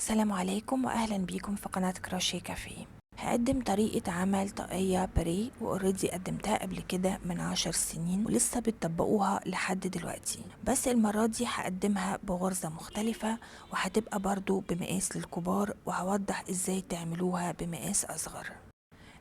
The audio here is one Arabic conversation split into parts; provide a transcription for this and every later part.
السلام عليكم واهلا بيكم في قناة كروشيه كافيه. هقدم طريقة عمل طاقية باريه واوريدي قدمتها قبل كده من 10 سنين ولسه بتطبقوها لحد دلوقتي، بس المرة دي هقدمها بغرزة مختلفة وهتبقى برضو بمقاس للكبار، وهوضح ازاي تعملوها بمقاس اصغر.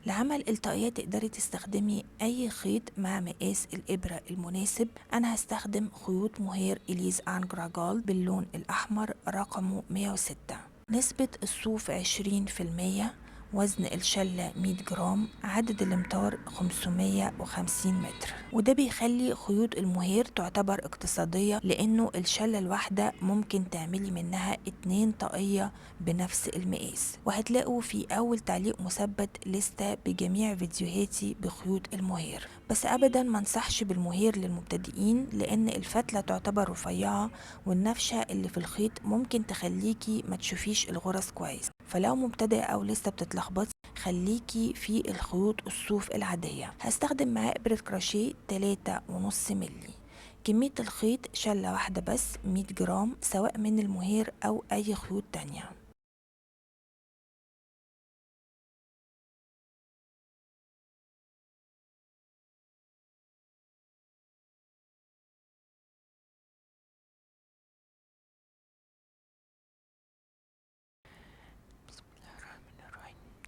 لعمل الطاقية تقدري تستخدمي اي خيط مع مقاس الابرة المناسب. انا هستخدم خيوط مهير اليز انجراجال باللون الاحمر رقمه 106. نسبة الصوف 20%، وزن الشلة 100 جرام، عدد الامتار 550 متر. وده بيخلي خيوط المهير تعتبر اقتصادية، لانه الشلة الواحدة ممكن تعملي منها 2 طاقية بنفس المقاس. وهتلاقوا في اول تعليق مثبت لستة بجميع فيديوهاتي بخيوط المهير، بس ابدا ما انصحش بالمهير للمبتدئين لان الفتلة تعتبر رفيعة، والنفشة اللي في الخيط ممكن تخليكي ما تشوفيش الغرز كويس. فلو مبتدئة او لسه بتتلخبطي خليكي في الخيوط الصوف العادية. هستخدم معاه ابرة كروشيه 3.5 ملي. كمية الخيط شلة واحدة بس 100 جرام، سواء من المهير او اي خيوط تانية.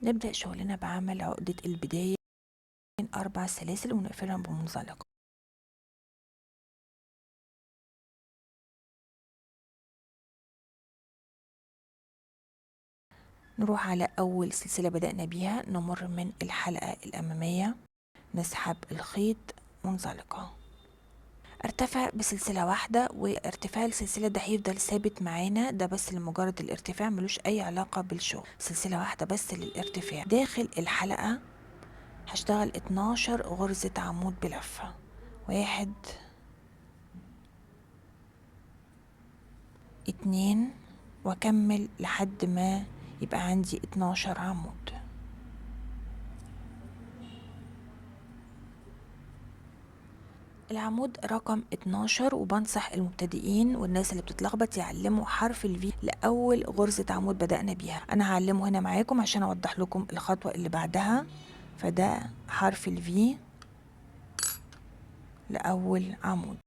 نبدأ شغلنا بعمل عقدة البداية من 4 سلاسل ونقفلهم بمنزلقة. نروح على أول سلسلة بدأنا بيها، نمر من الحلقة الأمامية، نسحب الخيط منزلقة، ارتفع بسلسلة واحدة، وارتفاع السلسلة ده هيفضل ثابت معانا، ده بس لمجرد الارتفاع ملوش أي علاقة بالشغل. سلسلة واحدة بس للارتفاع. داخل الحلقة هشتغل 12 غرزة عمود بلفة، 1 2، واكمل لحد ما يبقى عندي 12 عمود. العمود رقم 12، وبنصح المبتدئين والناس اللي بتتلخبط يعلموا حرف الفي لأول غرزة عمود بدأنا بيها. أنا هعلمه هنا معاكم عشان أوضح لكم الخطوة اللي بعدها. فده حرف الفي لأول عمود.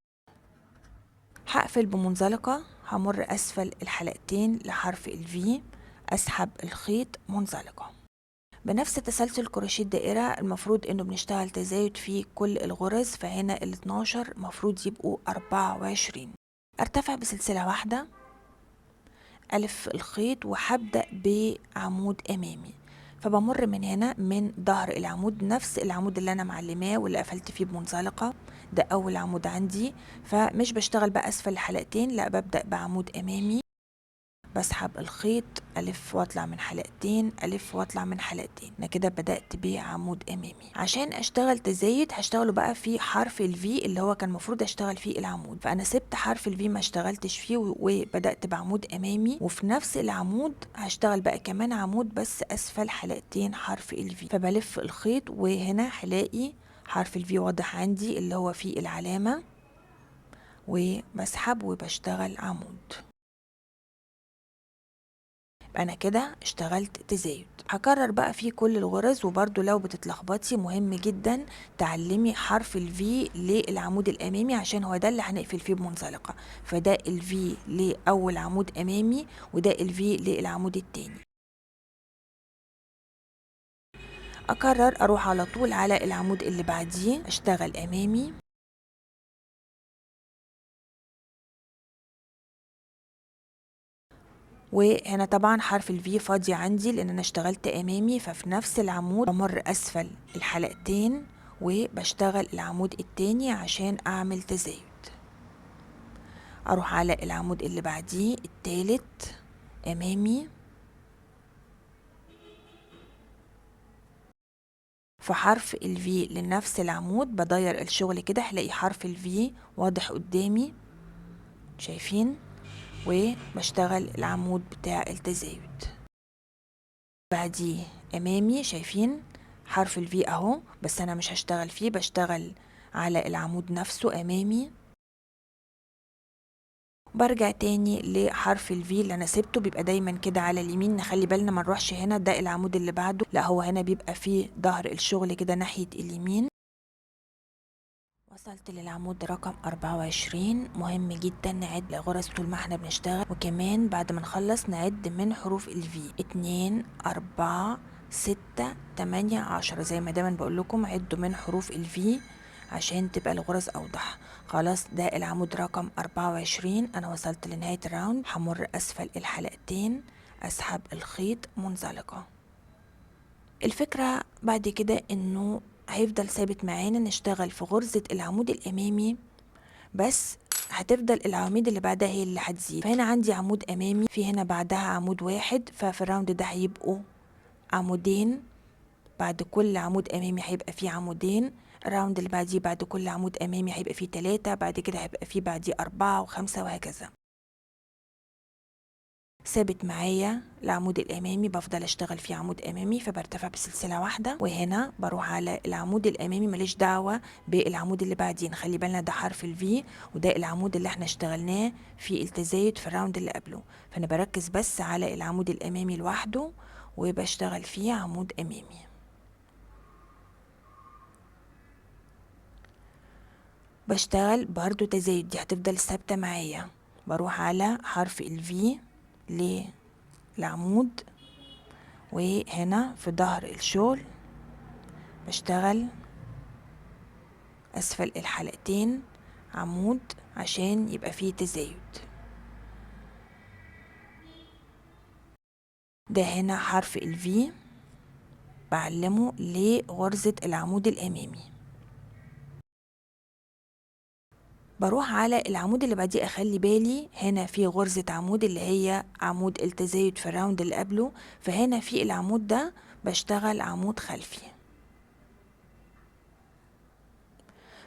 هقفل بمنزلقة، همر أسفل الحلقتين لحرف الفي، أسحب الخيط منزلقة. بنفس تسلسل كروشيه الدائرة المفروض انه بنشتغل تزايد في كل الغرز، فهنا ال 12 مفروض يبقوا 24. ارتفع بسلسلة واحدة، ألف الخيط وهبدأ بعمود أمامي. فبمر من هنا من ظهر العمود، نفس العمود اللي أنا معلماه واللي قفلت فيه بمنزلقة، ده أول عمود عندي. فمش بشتغل بقى أسفل الحلقتين، لا، ببدأ بعمود أمامي، بسحب الخيط، ألف واطلع من حلقتين، ألف واطلع من حلقتين. أنا كده بدأت بعمود أمامي. عشان أشتغل تزايد هشتغله بقى في حرف الفي اللي هو كان المفروض أشتغل فيه العمود، فأنا سبت حرف الفي ما اشتغلتش فيه وبدأت بعمود أمامي، وفي نفس العمود هشتغل بقى كمان عمود بس أسفل حلقتين حرف الفي. فبلف الخيط وهنا هلاقي حرف الفي واضح عندي اللي هو فيه العلامة، وبسحب وبشتغل عمود. انا كده اشتغلت تزايد. هكرر بقى في كل الغرز، وبرده لو بتتلخبطي مهم جدا تعلمي حرف الفي للعمود الامامي عشان هو ده اللي هنقفل فيه بمنزلقة. فده الفي لاول عمود امامي، وده الفي للعمود التاني. اكرر اروح على طول على العمود اللي بعديه، اشتغل امامي، وهنا طبعا حرف الفي فاضي عندي لان انا اشتغلت امامي. ففي نفس العمود بمر اسفل الحلقتين وبشتغل العمود التاني عشان اعمل تزايد. اروح على العمود اللي بعديه التالت امامي، في حرف الفي لنفس العمود بضير الشغل كده، هلاقي حرف الفي واضح قدامي، شايفين؟ وبشتغل العمود بتاع التزايد. بعديه امامي، شايفين حرف الفي اهو، بس انا مش هشتغل فيه، بشتغل على العمود نفسه امامي، برجع تاني لحرف الفي اللي انا سبته، بيبقى دايما كده على اليمين، نخلي بالنا ما نروحش هنا ده العمود اللي بعده، لا هو هنا بيبقى فيه ظهر الشغل كده ناحية اليمين. وصلت للعمود رقم 24. مهم جدا نعد غرز طول ما احنا بنشتغل، وكمان بعد ما نخلص نعد من حروف الفي 2 4 6 8 10، زي ما دايما بقول لكم عدوا من حروف الفي عشان تبقى الغرز اوضح. خلاص ده العمود رقم 24. انا وصلت لنهاية الراوند، همر اسفل الحلقتين اسحب الخيط منزلقة. الفكرة بعد كده انه هيفضل ثابت معانا نشتغل في غرزة العمود الامامي بس، هتفضل العواميد اللي بعدها هي اللي هتزيد. فهنا عندي عمود امامي، في هنا بعدها عمود واحد، ففي الراوند ده هيبقوا عمودين، بعد كل عمود امامي هيبقى فيه عمودين، الراوند اللي بعديه بعد كل عمود امامي هيبقى فيه 3، بعد كده هيبقى فيه بعديه 4 و5 وهكذا. ثابت معايا العمود الامامي، بفضل اشتغل فيه عمود امامي فبرتفع بسلسله واحده، وهنا بروح على العمود الامامي ماليش دعوه بالعمود اللي بعديه. خلي بالنا ده حرف الفي، وده العمود اللي احنا اشتغلناه في التزايد في الراوند اللي قبله، فانا بركز بس على العمود الامامي لوحده وبشتغل فيه عمود امامي. بشتغل برضو تزايد، دي هتفضل ثابته معايا. بروح على حرف الفي للعمود، وهنا في ظهر الشغل بشتغل اسفل الحلقتين عمود عشان يبقى فيه تزايد. ده هنا حرف الفي بعلمه لغرزة العمود الامامي. بروح على العمود اللي بعديه، اخلي بالي هنا في غرزة عمود اللي هي عمود التزايد في الراوند اللي قبله، فهنا في العمود ده بشتغل عمود خلفي.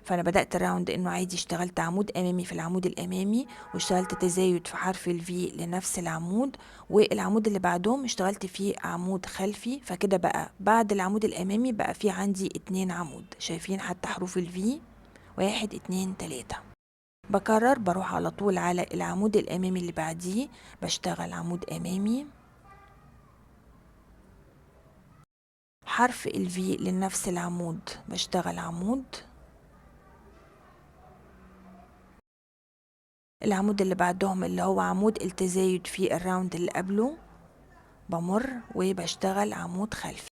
فانا بدأت الراوند انه عادي اشتغلت عمود امامي في العمود الامامي، واشتغلت تزايد في حرف الفي لنفس العمود، والعمود اللي بعدهم اشتغلت فيه عمود خلفي، فكده بقى بعد العمود الامامي بقى في عندي 2 عمود. شايفين حتى حروف الفي 1 2 3. بكرر، بروح على طول على العمود الامامي اللي بعديه بشتغل عمود امامي، حرف الفي لنفس العمود بشتغل عمود، العمود اللي بعدهم اللي هو عمود التزايد في الراوند اللي قبله بمر وبشتغل عمود خلفي.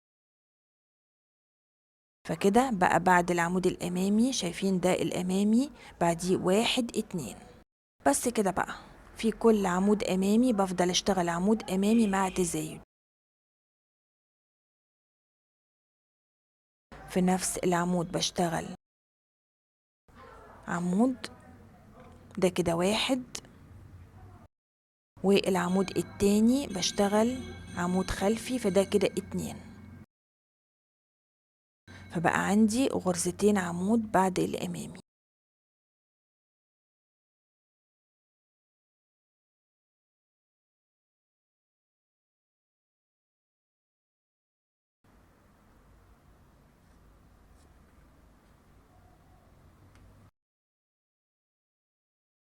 فكده بقى بعد العمود الامامي، شايفين ده الامامي بعديه 1 2. بس كده بقى في كل عمود امامي بفضل اشتغل عمود امامي مع تزايد. في نفس العمود بشتغل عمود، ده كده 1، والعمود التاني بشتغل عمود خلفي فده كده 2، فبقى عندي غرزتين عمود بعد الامامي.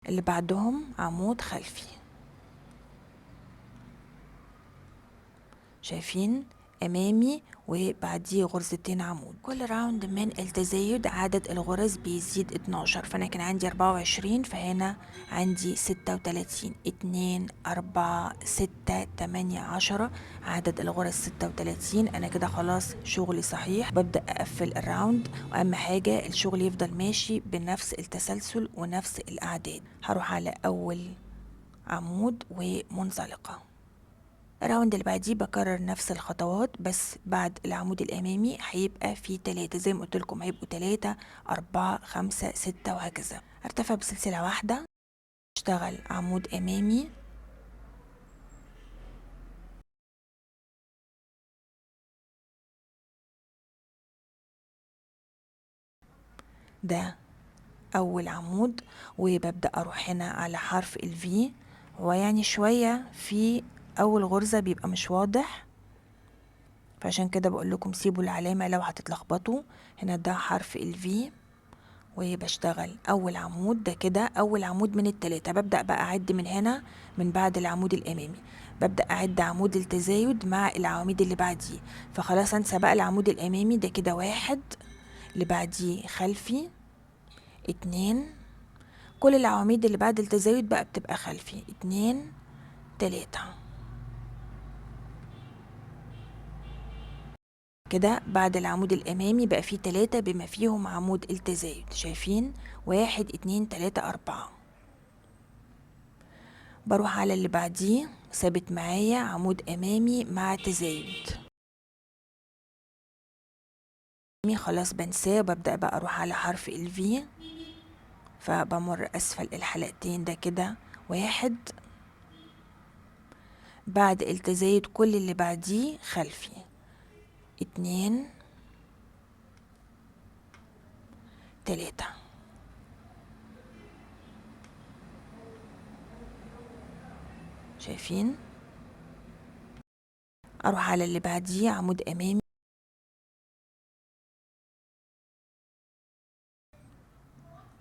اللي بعدهم عمود خلفي، شايفين امامي وبعديه غرزتين عمود. كل راوند من التزايد عدد الغرز بيزيد 12، فانا كان عندي 24 فهنا عندي 36 2 4 6 8 10، عدد الغرز 36. انا كده خلاص شغلي صحيح، ببدأ اقفل الراوند، واهم حاجة الشغل يفضل ماشي بنفس التسلسل ونفس الاعداد. هروح على اول عمود ومنزلقة. الراوند اللي بعديه بكرر نفس الخطوات، بس بعد العمود الامامي هيبقى في 3 زي ما قلت لكم، هيبقوا 3 4 5 6 وهكذا. ارتفع بسلسلة واحدة، اشتغل عمود امامي، ده اول عمود، وببدأ اروح هنا على حرف الفي، ويعني شوية في اول غرزة بيبقى مش واضح، فعشان كده بقول لكم سيبوا العلامة لو هتتلخبطوا. هنا ده حرف الفي، وبشتغل اول عمود، ده كده اول عمود من التلاتة. ببدأ بقى اعد من هنا، من بعد العمود الامامي ببدأ اعد عمود التزايد مع العواميد اللي بعديه. فخلاص انسى بقى العمود الامامي، ده كده واحد، اللي بعديه خلفي اتنين، كل العواميد اللي بعد التزايد بقى بتبقى خلفي اتنين تلاتة. كده بعد العمود الامامي بقى فيه تلاتة بما فيهم عمود التزايد، شايفين؟ واحد اتنين تلاتة اربعة. بروح على اللي بعديه، ثابت معايا عمود امامي مع تزايد، خلاص بنساه وببدأ بقى اروح على حرف الفي، فبمر اسفل الحلقتين، ده كده واحد، بعد التزايد كل اللي بعديه خلفي اتنين تلاتة. شايفين؟ اروح على اللي بعديه عمود امامي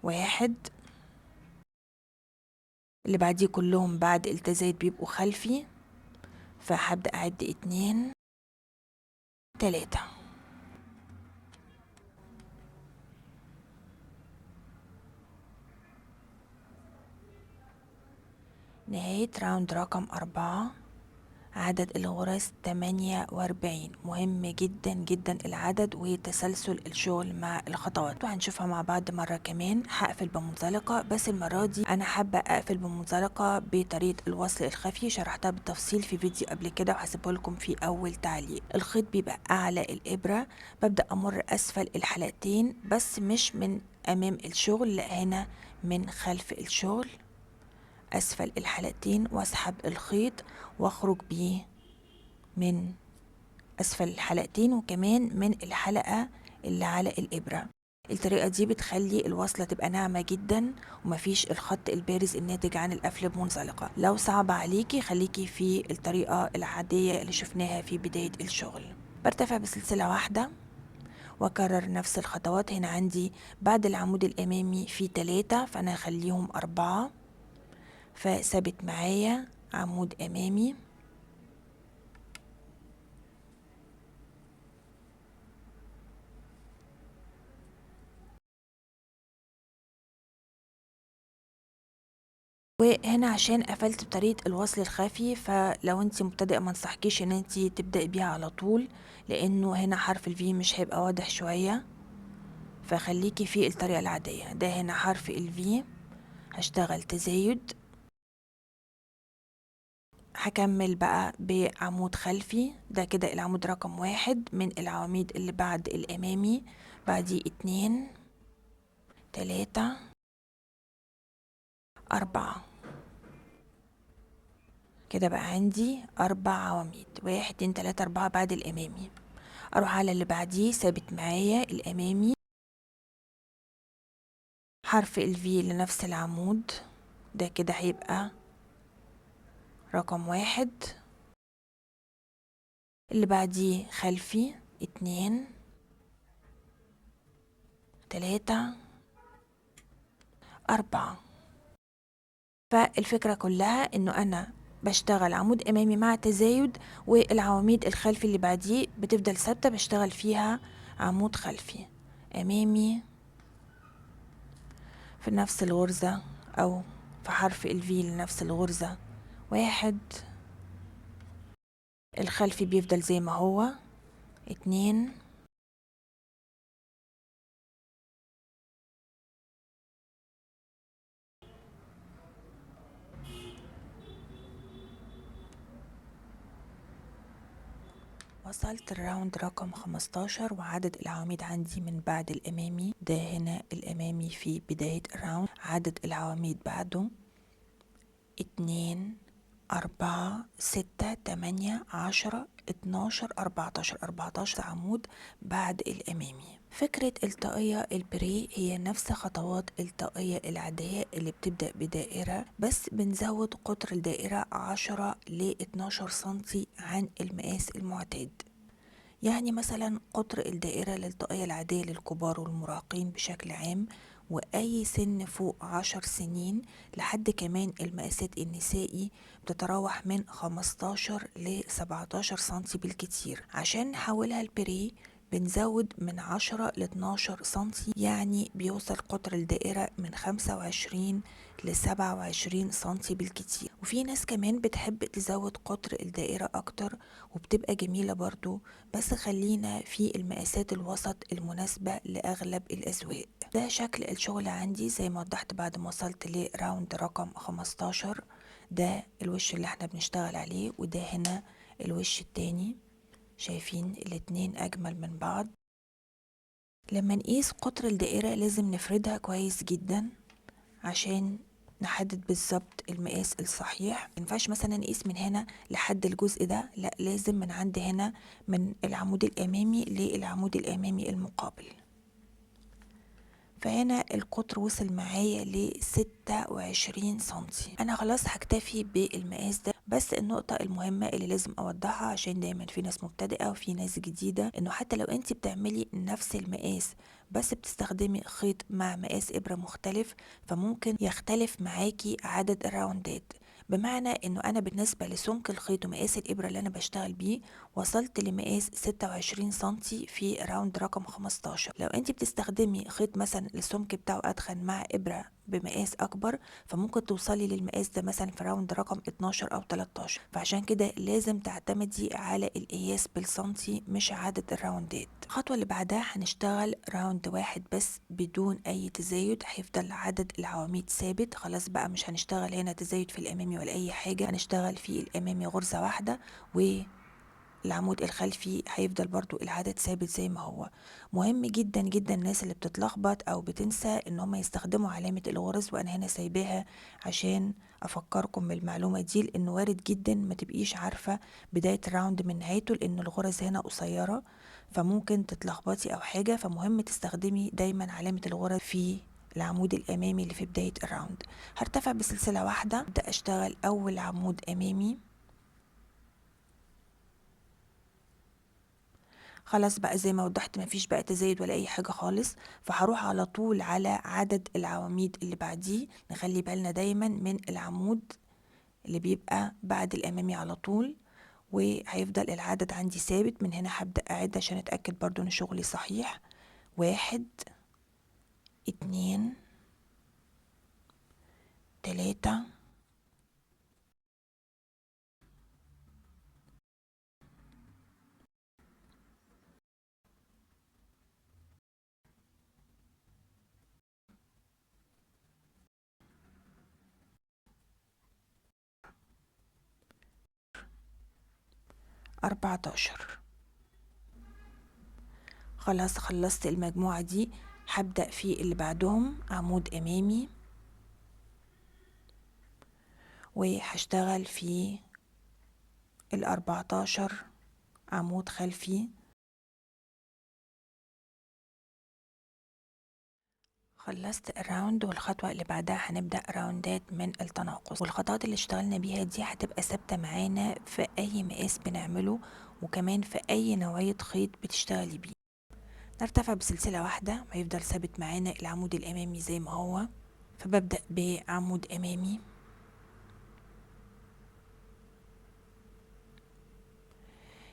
واحد، اللي بعديه كلهم بعد التزايد بيبقوا خلفي، فهبدأ اعد اتنين تلاتة. نهاية راوند رقم 4، عدد الغرز 48. مهم جدا جدا العدد وتسلسل الشغل مع الخطوات، وهنشوفها مع بعض مرة كمان. هقفل بمنزلقة، بس المرة دي انا حابة اقفل بمنزلقة بطريقة الوصل الخفي، شرحتها بالتفصيل في فيديو قبل كده وهسيبه لكم في اول تعليق. الخيط بيبقى اعلى الابرة، ببدأ امر اسفل الحلقتين، بس مش من امام الشغل، لا هنا من خلف الشغل اسفل الحلقتين، واسحب الخيط واخرج بيه من اسفل الحلقتين وكمان من الحلقة اللي على الابرة. الطريقة دي بتخلي الوصلة تبقى ناعمة جدا ومفيش الخط البارز الناتج عن القفل بمنزلقة. لو صعب عليكي خليكي في الطريقة العادية اللي شفناها في بداية الشغل. برتفع بسلسلة واحدة واكرر نفس الخطوات. هنا عندي بعد العمود الامامي في 3، فانا هخليهم 4، فثبت معايا عمود امامي وهنا عشان قفلت بطريقة الوصل الخفي، فلو انت مبتدئة ما انصحكيش ان انت تبدأي بيها على طول، لانه هنا حرف الفي مش هيبقى واضح شوية، فخليكي في الطريقة العادية. ده هنا حرف الفي، هشتغل تزايد، هكمل بقى بعمود خلفي، ده كده العمود رقم 1 من العواميد اللي بعد الامامي، بعديه 2 3 4. كده بقى عندي 4 عواميد، 1 2 3 4 بعد الامامي. اروح على اللي بعديه، ثابت معايا الامامي، حرف الفي لنفس العمود، ده كده هيبقى رقم 1. اللي بعديه خلفي 2 3 4. فالفكرة كلها انه انا بشتغل عمود امامي مع تزايد، والعواميد الخلفي اللي بعديه بتفضل ثابتة، بشتغل فيها عمود خلفي امامي في نفس الغرزة، او في حرف الفي لنفس الغرزة 1، الخلفي بيفضل زي ما هو 2 وصلت الراوند رقم 15، وعدد العواميد عندي من بعد الامامي، ده هنا الامامي في بداية الراوند، عدد العواميد بعده 2 4 6 8 10 12 14 عمود بعد الامامي. فكرة الطاقية البري هي نفس خطوات الطاقية العادية اللي بتبدأ بدائرة، بس بنزود قطر الدائرة 10 ل 12 سنتي عن المقاس المعتاد. يعني مثلا قطر الدائرة للطاقية العادية للكبار والمراهقين بشكل عام وأي سن فوق 10 سنين، لحد كمان المقاسات النسائي بتتراوح من 15 ل 17 سنتي بالكتير. عشان نحولها البريه بنزود من 10 ل 12 سنتي، يعني بيوصل قطر الدائرة من 25 ل 27 سنتي بالكتير. وفي ناس كمان بتحب تزود قطر الدائرة أكتر وبتبقى جميلة برضو، بس خلينا في المقاسات الوسط المناسبة لأغلب الأذواق. ده شكل الشغل عندي زي ما وضحت بعد ما وصلت لراوند رقم 15. ده الوش اللي احنا بنشتغل عليه، وده هنا الوش التاني. شايفين الاتنين أجمل من بعض. لما نقيس قطر الدائرة لازم نفردها كويس جدا عشان نحدد بالظبط المقاس الصحيح. مينفعش مثلا نقيس من هنا لحد الجزء ده، لا، لازم من عند هنا من العمود الأمامي للعمود الأمامي المقابل. فهنا القطر وصل معايا ل26 سنتي. انا خلاص هكتفي بالمقاس ده. بس النقطة المهمة اللي لازم اوضحها، عشان دايما في ناس مبتدئة وفي ناس جديدة، انه حتى لو انت بتعملي نفس المقاس بس بتستخدمي خيط مع مقاس ابرة مختلف، فممكن يختلف معاكي عدد الراوندات. بمعنى انه انا بالنسبة لسمك الخيط ومقاس الابرة اللي انا بشتغل بيه وصلت لمقاس 26 سنتي في راوند رقم 15. لو انت بتستخدمي خيط مثلا السمك بتاعه ادخن مع ابرة بمقاس اكبر، فممكن توصلي للمقاس ده مثلا في راوند رقم 12 او 13. فعشان كده لازم تعتمدي على القياس بالسنتي مش عدد الراوندات. الخطوة اللي بعدها هنشتغل راوند واحد بس بدون اي تزايد، هيفضل عدد العواميد ثابت. خلاص بقى مش هنشتغل هنا تزايد في الامامي ولا اي حاجة، هنشتغل في الامامي غرزة واحدة، والعمود الخلفي هيفضل برضو العدد ثابت زي ما هو. مهم جدا جدا الناس اللي بتتلخبط او بتنسى ان هم يستخدموا علامة الغرز، وانا هنا سايباها عشان افكركم بالمعلومة دي، لان وارد جدا ما تبقيش عارفة بداية الراوند من نهايته، لان الغرز هنا قصيرة فممكن تتلخبطي او حاجة. فمهم تستخدمي دايما علامة الغرز في العمود الامامي اللي في بداية الراوند. هرتفع بسلسلة واحدة، ابدأ اشتغل اول عمود امامي. خلاص بقى زي ما وضحت مفيش بقى تزايد ولا اي حاجة خالص، فهروح على طول على عدد العواميد اللي بعديه. نخلي بالنا دايما من العمود اللي بيبقى بعد الامامي على طول، وهيفضل العدد عندي ثابت. من هنا هبدأ اعد عشان اتأكد برضو ان شغلي صحيح. 1 2 3 14. خلاص خلصت المجموعة دي. هبدأ في اللي بعدهم عمود امامي، وهشتغل في 14 عمود خلفي. خلصت الراوند، والخطوة اللي بعدها هنبدأ راوندات من التناقص. والخطوات اللي اشتغلنا بيها دي هتبقى ثابتة معانا في أي مقاس بنعمله، وكمان في أي نوعية خيط بتشتغلي بيه. نرتفع بسلسلة واحدة ويفضل ثابت معانا العمود الأمامي زي ما هو. فببدأ بعمود أمامي،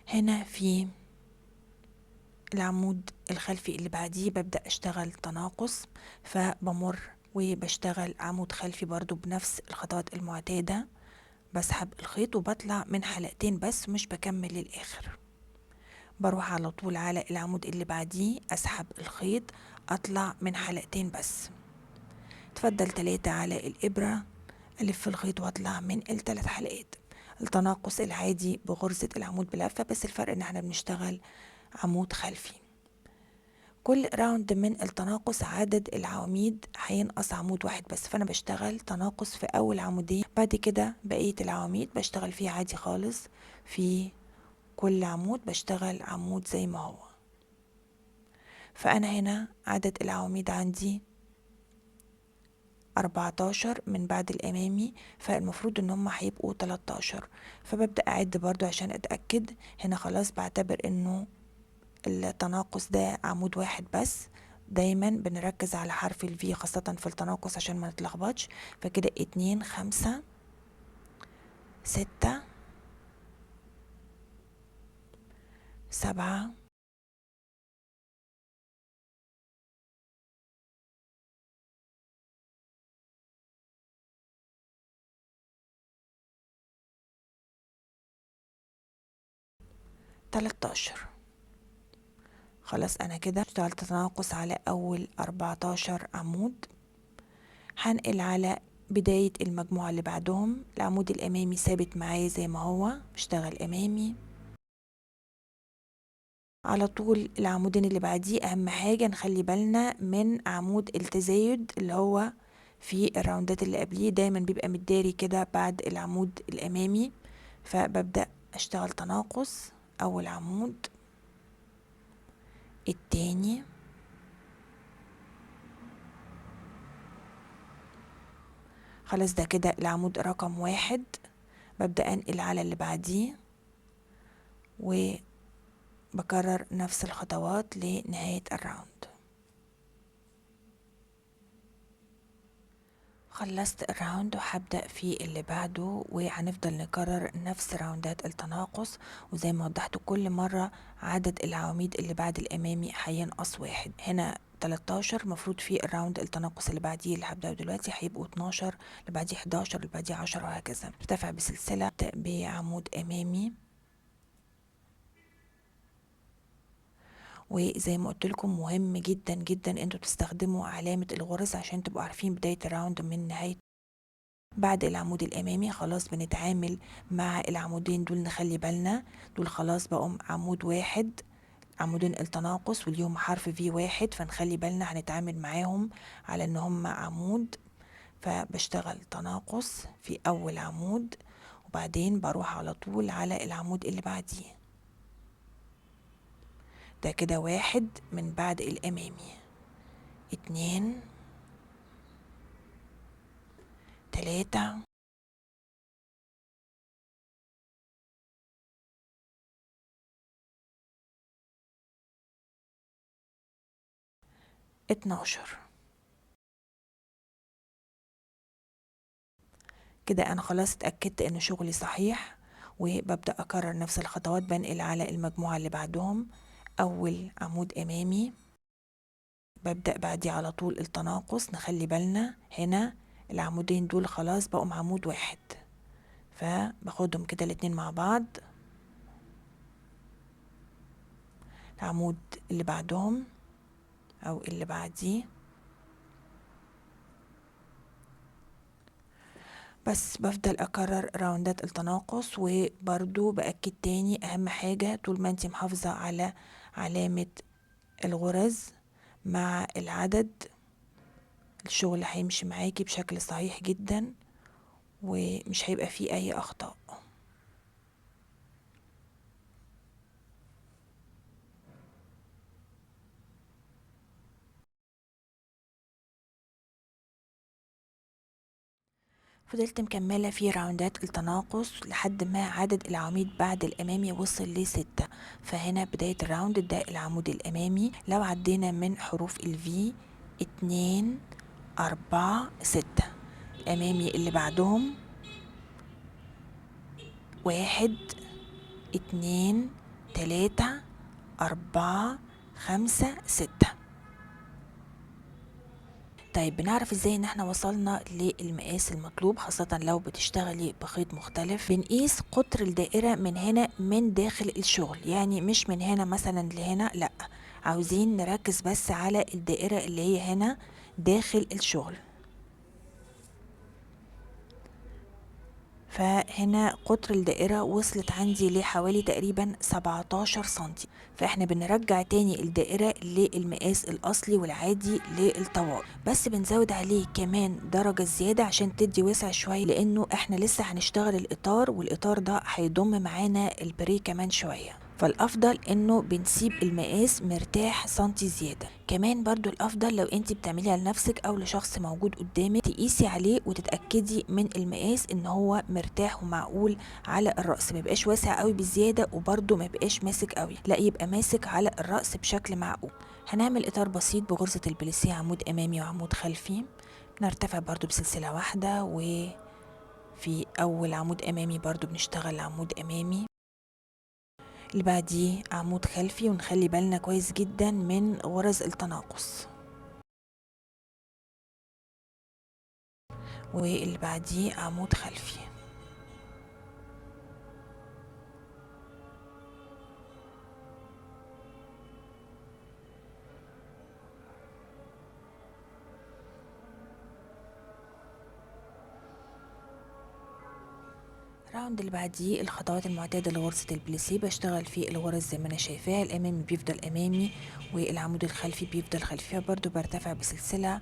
هنا في العمود الخلفي اللي بعديه ببدأ اشتغل تناقص، فبمر وبشتغل عمود خلفي برضو بنفس الخطوات المعتادة. بسحب الخيط وبطلع من حلقتين بس، مش بكمل للآخر. بروح على طول على العمود اللي بعديه، اسحب الخيط، اطلع من حلقتين بس. تفضل 3 على الإبرة، ألف الخيط واطلع من ال3 حلقات. التناقص العادي بغرزة العمود بلفة، بس الفرق ان احنا بنشتغل عمود خلفي. كل راوند من التناقص عدد العواميد هينقص عمود واحد بس، فانا بشتغل تناقص في اول عمودين، بعد كده بقية العواميد بشتغل فيه عادي خالص. في كل عمود بشتغل عمود زي ما هو. فانا هنا عدد العواميد عندي 14 من بعد الامامي، فالمفروض ان هم هيبقوا 13. فببدأ اعد برضو عشان اتأكد. هنا خلاص بعتبر انه التناقص ده عمود واحد بس، دايما بنركز على حرف الفي خاصة في التناقص عشان ما نتلخبطش. فكده 2 5 6 7 13. خلاص انا كده اشتغلت تناقص على اول 14 عمود. هنقل على بداية المجموعة اللي بعدهم. العمود الامامي ثابت معايا زي ما هو، بشتغل امامي على طول. العمودين اللي بعديه اهم حاجة نخلي بالنا من عمود التزايد اللي هو في الراوندات اللي قبليه، دايما بيبقى متداري كده بعد العمود الامامي. فببدأ اشتغل تناقص، اول عمود، التاني، خلاص ده كده العمود رقم 1. ببدأ انقل على اللي بعديه وبكرر نفس الخطوات لنهاية الراوند. خلصت الراوند وهبدأ في اللي بعده، وهنفضل نكرر نفس راوندات التناقص. وزي ما وضحت كل مرة عدد العواميد اللي بعد الأمامي هينقص 1. هنا 13، مفروض في الراوند التناقص اللي بعديه اللي هبدأه دلوقتي هيبقوا 12، اللي بعديه 11، اللي بعديه 10، وهكذا. ارتفع بسلسلة بعمود أمامي، وزي ما قلت لكم مهم جدا جدا انتوا تستخدموا علامة الغرز عشان تبقوا عارفين بداية الراوند من نهاية. بعد العمود الامامي خلاص بنتعامل مع العمودين دول، نخلي بالنا دول خلاص بقوا عمود واحد، عمودين التناقص واليوم حرف في 1، فنخلي بالنا هنتعامل معاهم على ان هم عمود. فبشتغل تناقص في اول عمود، وبعدين بروح على طول على العمود اللي بعديه. ده كده 1 من بعد الامامي، 2 3 12. كده انا خلاص اتأكدت ان شغلي صحيح، وببدأ اكرر نفس الخطوات. بنقل على المجموعة اللي بعدهم، اول عمود امامي، ببدأ بعديه على طول التناقص. نخلي بالنا هنا العمودين دول خلاص بقوا عمود واحد، فباخدهم كده الاتنين مع بعض. العمود اللي بعدهم او اللي بعديه، بس بفضل اكرر راوندات التناقص. وبرضو باكد تاني اهم حاجة طول ما انتي محافظة على علامة الغرز مع العدد، الشغل هيمشي معاكي بشكل صحيح جدا ومش هيبقى فيه اي اخطاء. فضلت مكملة في راوندات التناقص لحد ما عدد العواميد بعد الأمامي وصل ل6. فهنا بداية الراوند ده العمود الأمامي. لو عدينا من حروف الفي 2 4 6، الأمامي اللي بعدهم 1 2 3 4 5 6. طيب بنعرف ازاي ان احنا وصلنا للمقاس المطلوب، خاصة لو بتشتغلي بخيط مختلف؟ بنقيس قطر الدائرة من هنا من داخل الشغل، يعني مش من هنا مثلا لهنا، لا، عاوزين نركز بس على الدائرة اللي هي هنا داخل الشغل. فهنا قطر الدائرة وصلت عندي لحوالي تقريبا 17 سنتي. فاحنا بنرجع تاني الدائرة للمقاس الأصلي والعادي للطوال، بس بنزود عليه كمان درجة زيادة عشان تدي وسع شوية، لأنه احنا لسه هنشتغل الإطار، والإطار ده هيضم معانا البري كمان شوية. فالافضل انه بنسيب المقاس مرتاح سنتي زياده. كمان برضو الافضل لو انت بتعمليها لنفسك او لشخص موجود قدامك تقيسي عليه وتتاكدي من المقاس ان هو مرتاح ومعقول على الراس، ما يبقاش واسع قوي بزياده وبرضو ما يبقاش ماسك قوي، لا يبقى ماسك على الراس بشكل معقول. هنعمل اطار بسيط بغرزة البليسيه عمود امامي وعمود خلفي. بنرتفع برضو بسلسلة واحدة، وفي اول عمود امامي برضو بنشتغل عمود امامي، اللي بعديه عمود خلفي، ونخلي بالنا كويس جدا من غرز التناقص، واللي بعديه عمود خلفي. الراوند اللي بعديه الخطوات المعتادة لغرزة البليسيه، بشتغل في الغرز زي ما انا شايفاها، الامامي بيفضل امامي والعمود الخلفي بيفضل خلفي، برضو برتفع بسلسلة،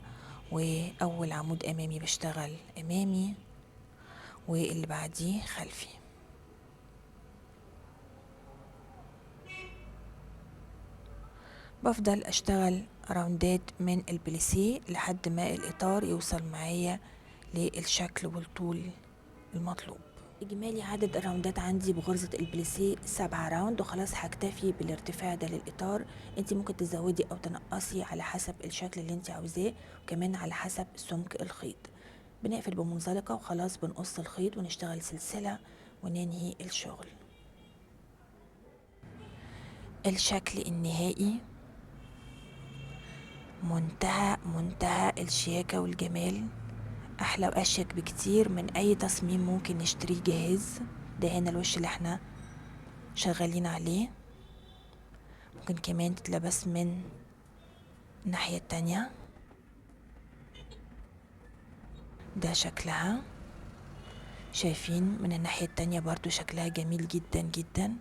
واول عمود امامي بشتغل امامي واللي بعديه خلفي. بفضل اشتغل راوندات من البليسيه لحد ما الاطار يوصل معايا للشكل والطول المطلوب. اجمالي عدد الراوندات عندي بغرزة البليسيه 7 راوند، وخلاص هكتفي بالارتفاع ده للاطار. انت ممكن تزودي او تنقصي على حسب الشكل اللي انت عاوزاه، وكمان على حسب سمك الخيط. بنقفل بمنزلقة وخلاص بنقص الخيط ونشتغل سلسلة وننهي الشغل. الشكل النهائي منتهى الشياكة والجمال، احلى واشيك بكتير من اي تصميم ممكن نشتريه جاهز. ده هنا الوش اللي احنا شغالين عليه، ممكن كمان تتلبس من الناحية التانية. ده شكلها، شايفين من الناحية التانية برضو شكلها جميل جدا جدا.